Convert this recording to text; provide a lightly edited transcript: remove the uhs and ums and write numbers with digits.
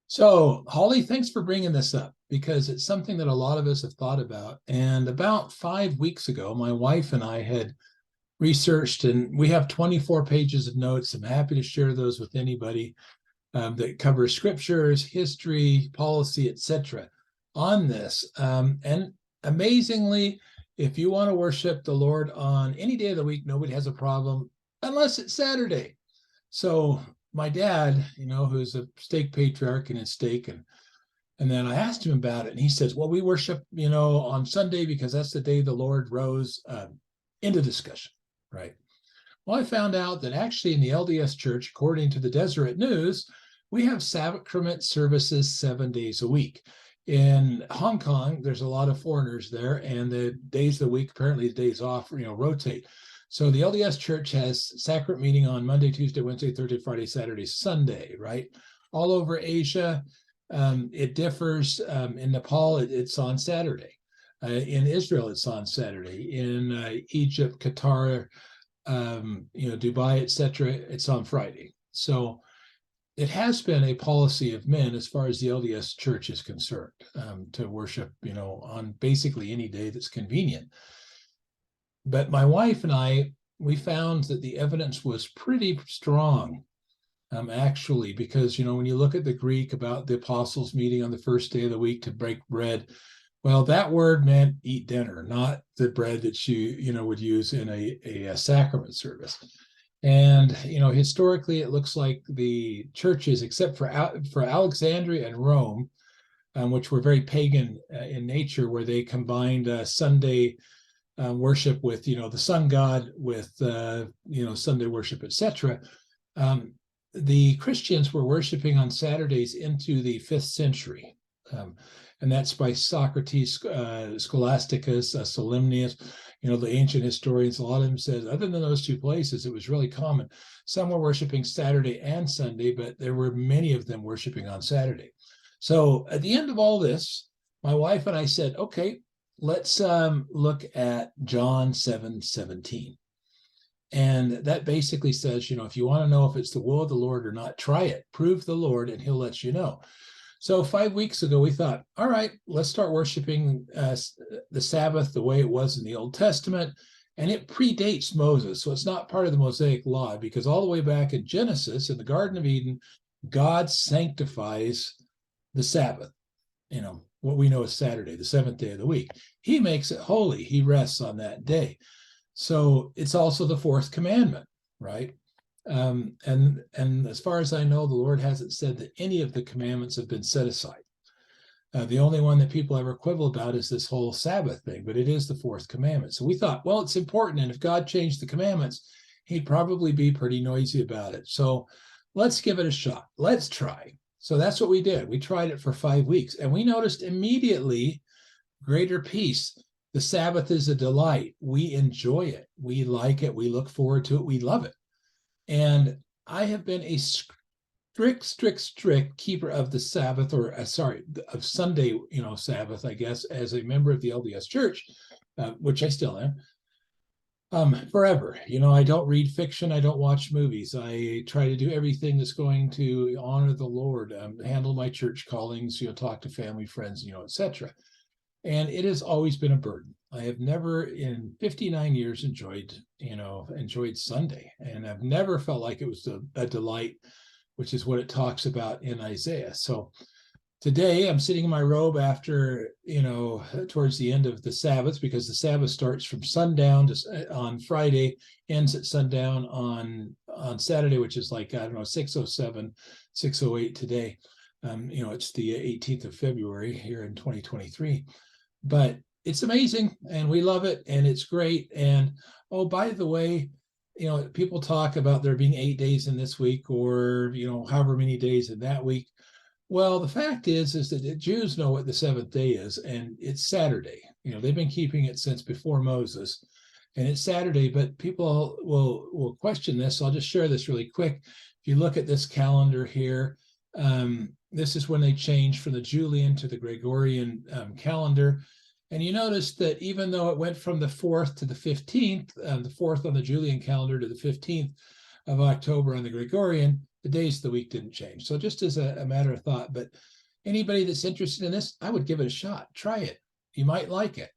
So, Holly, thanks for bringing this up because it's something that a lot of us have thought about. And about 5 weeks ago, my wife and I had researched, and we have 24 pages of notes. I'm happy to share those with anybody that covers scriptures, history, policy, etc. on this. And amazingly, if you want to worship the Lord on any day of the week, nobody has a problem unless it's Saturday. So my dad, who's a stake patriarch in his stake, and then I asked him about it, and he says, "Well, we worship, on Sunday because that's the day the Lord rose." Into discussion, right? Well, I found out that actually in the LDS Church, according to the Deseret News, we have sacrament services 7 days a week. In Hong Kong, there's a lot of foreigners there, and the days of the week, apparently the days off, rotate. So the LDS Church has sacrament meeting on Monday, Tuesday, Wednesday, Thursday, Friday, Saturday, Sunday, right? All over Asia, it differs. In Nepal, it's on Saturday. In Israel, it's on Saturday. In Egypt, Qatar, Dubai, etc., it's on Friday. So it has been a policy of men as far as the LDS Church is concerned, to worship, on basically any day that's convenient. But my wife and I, we found that the evidence was pretty strong, actually, because, when you look at the Greek about the apostles meeting on the first day of the week to break bread, well, that word meant eat dinner, not the bread that you would use in a sacrament service. And, historically, it looks like the churches, except for Alexandria and Rome, which were very pagan in nature, where they combined Sunday worship with, the sun god, with, Sunday worship, etc. The Christians were worshiping on Saturdays into the 5th century. And that's by Socrates, Scholasticus, Solemnius, the ancient historians. A lot of them said, other than those two places, it was really common. Some were worshiping Saturday and Sunday, but there were many of them worshiping on Saturday. So at the end of all this, my wife and I said, okay, let's look at John 7:17. And that basically says, if you want to know if it's the will of the Lord or not, try it. Prove the Lord and he'll let you know. So 5 weeks ago, we thought, all right, let's start worshiping the Sabbath the way it was in the Old Testament. And it predates Moses. So it's not part of the Mosaic law, because all the way back in Genesis, in the Garden of Eden, God sanctifies the Sabbath, what we know as Saturday, the 7th day of the week. He makes it holy. He rests on that day. So it's also the 4th commandment, right? And as far as I know, the Lord hasn't said that any of the commandments have been set aside. The only one that people ever quibble about is this whole Sabbath thing, but it is the 4th commandment. So we thought, well, it's important. And if God changed the commandments, he'd probably be pretty noisy about it. So let's give it a shot. Let's try. So that's what we did. We tried it for 5 weeks, and we noticed immediately greater peace. The Sabbath is a delight. We enjoy it. We like it. We look forward to it. We love it. And I have been a strict keeper of the Sabbath, or of Sunday, Sabbath, I guess, as a member of the LDS Church, which I still am. Forever. I don't read fiction. I don't watch movies. I try to do everything that's going to honor the Lord, handle my church callings, talk to family, friends, etc. And it has always been a burden. I have never in 59 years enjoyed Sunday. And I've never felt like it was a delight, which is what it talks about in Isaiah. So today I'm sitting in my robe after, towards the end of the Sabbath, because the Sabbath starts from sundown on Friday, ends at sundown on Saturday, which is like, 6:07, 6:08 today. It's the 18th of February here in 2023. But it's amazing, and we love it, and it's great. And oh, by the way, people talk about there being 8 days in this week, or however many days in that week. Well, the fact is that the Jews know what the 7th day is, and it's Saturday. They've been keeping it since before Moses, and it's Saturday. But people will question this. So I'll just share this really quick. If you look at this calendar here, this is when they changed from the Julian to the Gregorian calendar. And you notice that even though it went from the 4th to the 15th, the 4th on the Julian calendar to the 15th of October on the Gregorian, the days of the week didn't change. So just as a matter of thought, but anybody that's interested in this, I would give it a shot. Try it. You might like it.